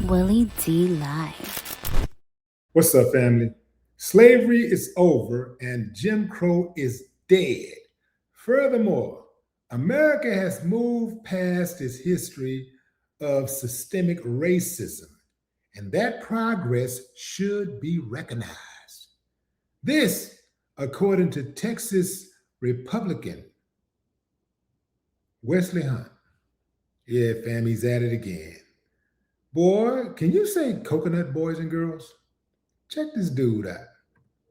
Willie D live. What's up, family? Slavery is over and Jim Crow is dead. Furthermore, America has moved past its history of systemic racism, and that progress should be recognized. This, according to Texas Republican Wesley Hunt. Yeah, fam, he's at it again. Boy, can you say coconut boys and girls? Check this dude out.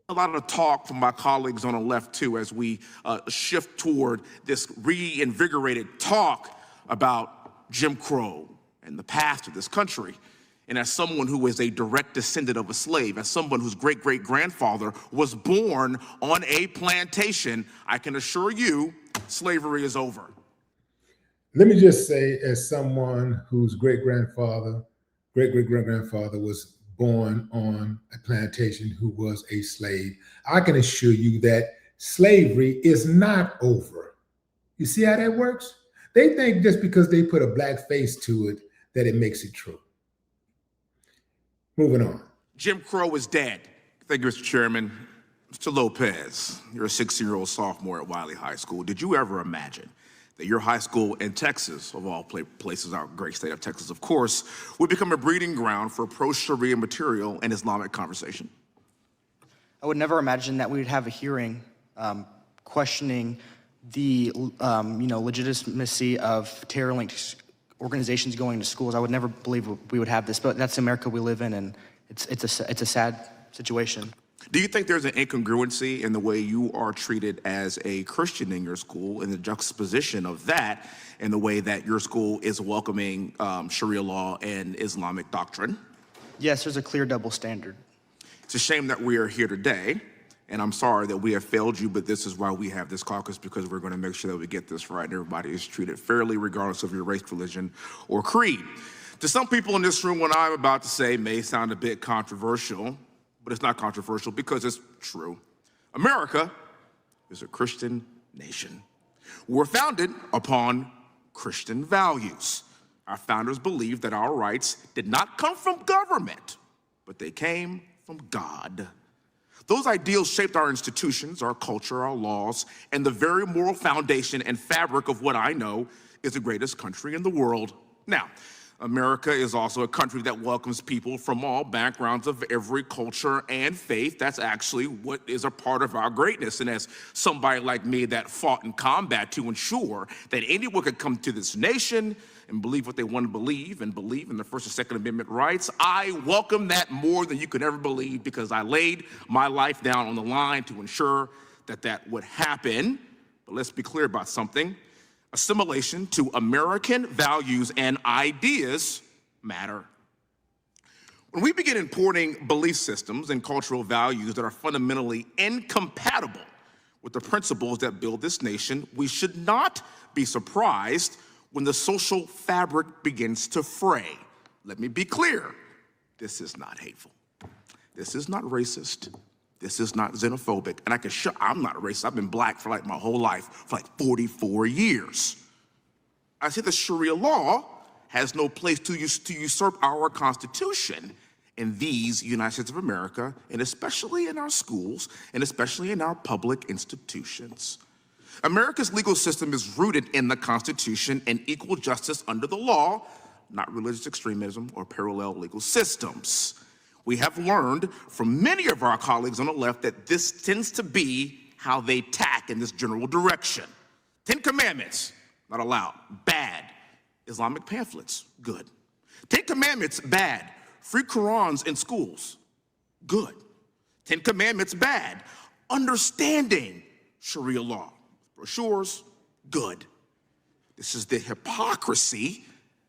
A lot of talk from my colleagues on the left, too, as we shift toward this reinvigorated talk about Jim Crow and the past of this country. And as someone who is a direct descendant of a slave, as someone whose great-great-grandfather was born on a plantation, I can assure you slavery is over. Let me just say, as someone whose great-great-grandfather was born on a plantation, who was a slave, I can assure you that slavery is not over. You see how that works? They think just because they put a black face to it that it makes it true. Moving on. Jim Crow is dead. Thank you, Mr. Chairman. Mr. Lopez, you're a 16-year-old sophomore at Wiley High School. Did you ever imagine that your high school in Texas, of all places, our great state of Texas, of course, would become a breeding ground for pro-Sharia material and Islamic conversation? I would never imagine that we would have a hearing questioning the legitimacy of terror-linked organizations going to schools. I would never believe we would have this, but that's the America we live in, and it's a sad situation. Do you think there's an incongruency in the way you are treated as a Christian in your school, and the juxtaposition of that in the way that your school is welcoming Sharia law and Islamic doctrine? Yes, there's a clear double standard. It's a shame that we are here today, and I'm sorry that we have failed you, but this is why we have this caucus, because we're going to make sure that we get this right and everybody is treated fairly regardless of your race, religion, or creed. To some people in this room, what I'm about to say may sound a bit controversial, but it's not controversial because it's true. America is a Christian nation. We're founded upon Christian values. Our founders believed that our rights did not come from government, but they came from God. Those ideals shaped our institutions, our culture, our laws, and the very moral foundation and fabric of what I know is the greatest country in the world. Now, America is also a country that welcomes people from all backgrounds of every culture and faith. That's actually what is a part of our greatness. And as somebody like me that fought in combat to ensure that anyone could come to this nation and believe what they want to believe and believe in the First and Second Amendment rights, I welcome that more than you could ever believe, because I laid my life down on the line to ensure that that would happen. But let's be clear about something. Assimilation to American values and ideas matter. When we begin importing belief systems and cultural values that are fundamentally incompatible with the principles that build this nation, we should not be surprised when the social fabric begins to fray. Let me be clear. This is not hateful. This is not racist. This is not xenophobic, and I can show I'm not a racist. I've been black for like my whole life, for like 44 years. I say the Sharia law has no place to usurp our Constitution in these United States of America, and especially in our schools, and especially in our public institutions. America's legal system is rooted in the Constitution and equal justice under the law, not religious extremism or parallel legal systems. We have learned from many of our colleagues on the left that this tends to be how they tack in this general direction. 10 Commandments, not allowed, bad. Islamic pamphlets, good. 10 Commandments, bad. Free Qurans in schools, good. 10 Commandments, bad. Understanding Sharia law, brochures, good. This is the hypocrisy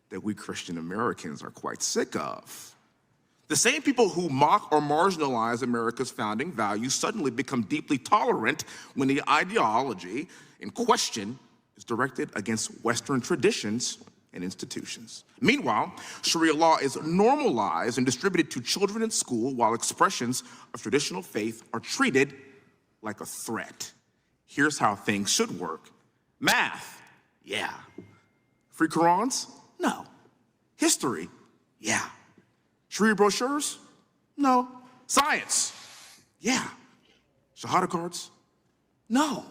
that we Christian Americans are quite sick of. The same people who mock or marginalize America's founding values suddenly become deeply tolerant when the ideology in question is directed against Western traditions and institutions. Meanwhile, Sharia law is normalized and distributed to children in school, while expressions of traditional faith are treated like a threat. Here's how things should work. Math, yeah. Free Qurans? No. History? Yeah. Sharia brochures? No. Science? Yeah. Shahada cards? No.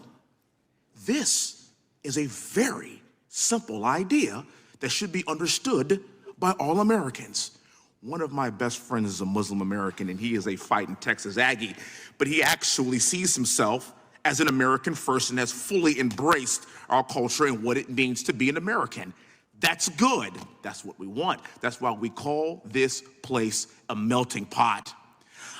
This is a very simple idea that should be understood by all Americans. One of my best friends is a Muslim American, and he is a fighting Texas Aggie, but he actually sees himself as an American first and has fully embraced our culture and what it means to be an American. That's good. That's what we want. That's why we call this place a melting pot.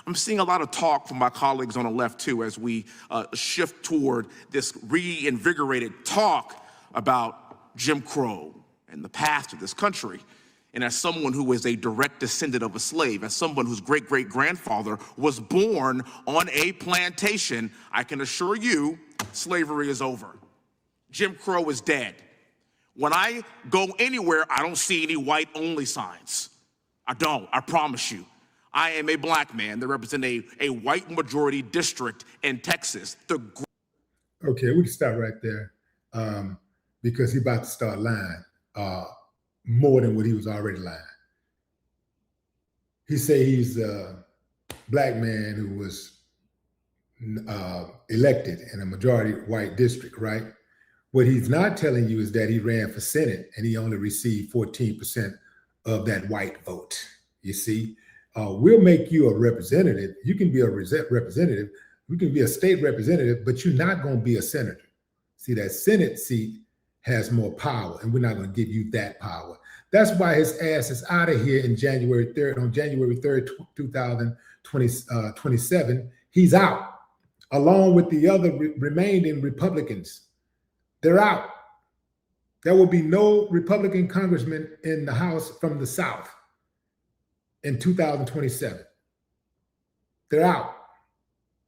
I'm seeing a lot of talk from my colleagues on the left too as we shift toward this reinvigorated talk about Jim Crow and the past of this country. And as someone who is a direct descendant of a slave, as someone whose great-great-grandfather was born on a plantation, I can assure you slavery is over. Jim Crow is dead. When I go anywhere, I don't see any white-only signs. I don't, I promise you. I am a black man that represents a white majority district in Texas. Okay, we can stop right there because he's about to start lying more than what he was already lying. He say he's a black man who was elected in a majority white district, right? What he's not telling you is that he ran for Senate and he only received 14% of that white vote. You see, we'll make you a representative. You can be a representative. You can be a state representative, but you're not going to be a senator. See, that Senate seat has more power, and we're not going to give you that power. That's why his ass is out of here in January 3rd, on January 3rd, 2027. He's out, along with the other remaining Republicans. They're out. There will be no Republican congressman in the House from the South in 2027. They're out.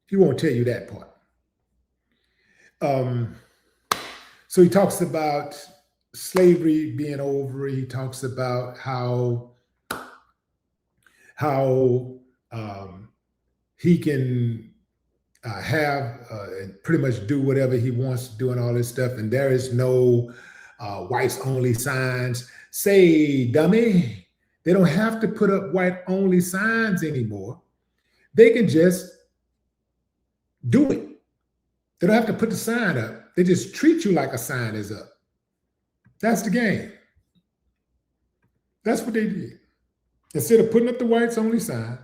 He won't tell you that part. So he talks about slavery being over. He talks about how he can have and pretty much do whatever he wants to do and all this stuff. And there is no whites only signs. Say, dummy, they don't have to put up white only signs anymore. They can just do it. They don't have to put the sign up. They just treat you like a sign is up. That's the game. That's what they did. Instead of putting up the whites only sign,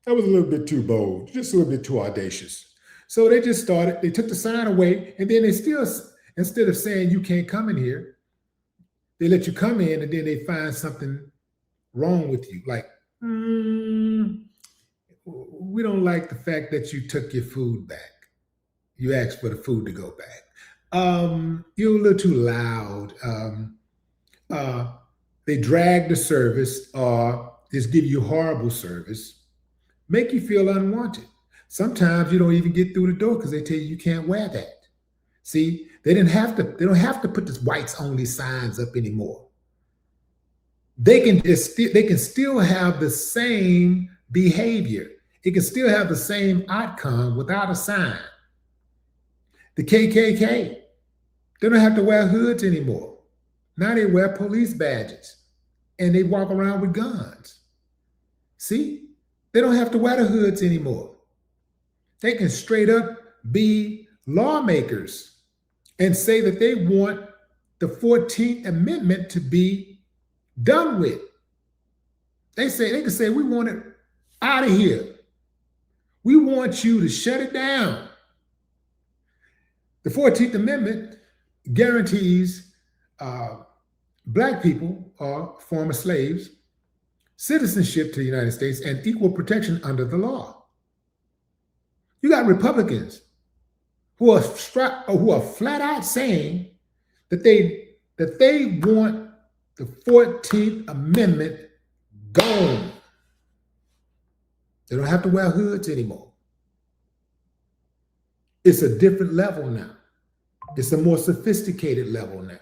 that was a little bit too bold, just a little bit too audacious. So they just started, they took the sign away, and then they still, instead of saying you can't come in here, they let you come in, and then they find something wrong with you. Like, we don't like the fact that you took your food back. You asked for the food to go back. You're a little too loud. They drag the service or just give you horrible service, make you feel unwanted. Sometimes you don't even get through the door because they tell you can't wear that. See, they don't have to put this whites only signs up anymore. They can still have the same behavior. It can still have the same outcome without a sign. The KKK, they don't have to wear hoods anymore. Now they wear police badges and they walk around with guns. See, they don't have to wear the hoods anymore. They can straight up be lawmakers and say that they want the 14th Amendment to be done with. They can say, we want it out of here. We want you to shut it down. The 14th Amendment guarantees Black people or former slaves citizenship to the United States and equal protection under the law. You got Republicans who are flat out saying that they want the 14th Amendment gone. They don't have to wear hoods anymore. It's a different level now. It's a more sophisticated level now.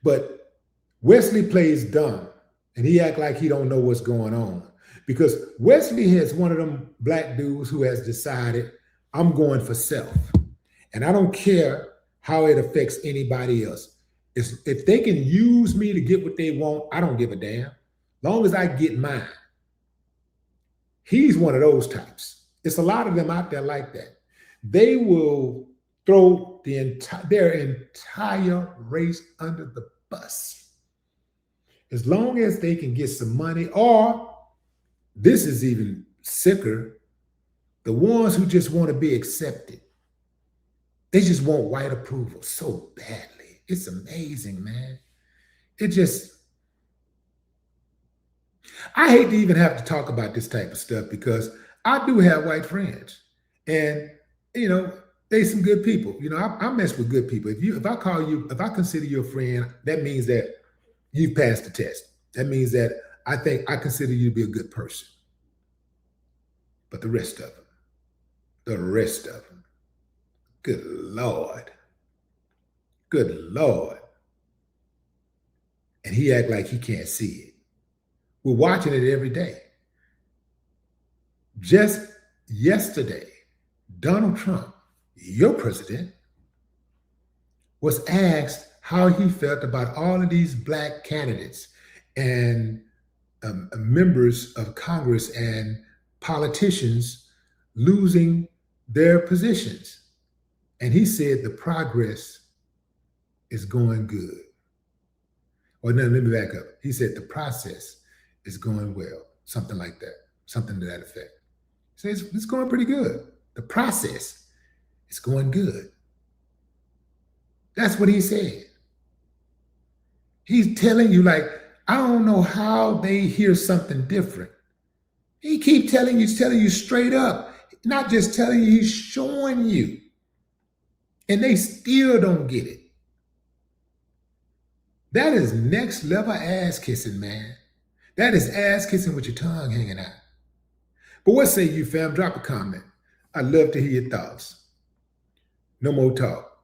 But Wesley plays dumb and he act like he don't know what's going on because Wesley is one of them black dudes who has decided I'm going for self and I don't care how it affects anybody else. If they can use me to get what they want, I don't give a damn. Long as I get mine. He's one of those types. It's a lot of them out there like that. They will throw their entire race under the bus as long as they can get some money, or this is even sicker, the ones who just want to be accepted. They just want white approval so badly. It's amazing, man. I hate to even have to talk about this type of stuff because I do have white friends, and they some good people. I mess with good people. If I consider you a friend, that means that you've passed the test. That means that I consider you to be a good person. But the rest of them, good Lord. And he act like he can't see it. We're watching it every day. Just yesterday, Donald Trump, your president, was asked how he felt about all of these black candidates and members of Congress and politicians losing their positions. And he said the progress is going good. Or no, let me back up. He said the process is going well, something like that, something to that effect. He says it's going pretty good. The process is going good. That's what he said. He's telling you, like, I don't know how they hear something different. He keep telling you straight up, not just telling you, he's showing you. And they still don't get it. That is next level ass kissing, man. That is ass kissing with your tongue hanging out. But what say you, fam? Drop a comment. I'd love to hear your thoughts. No more talk.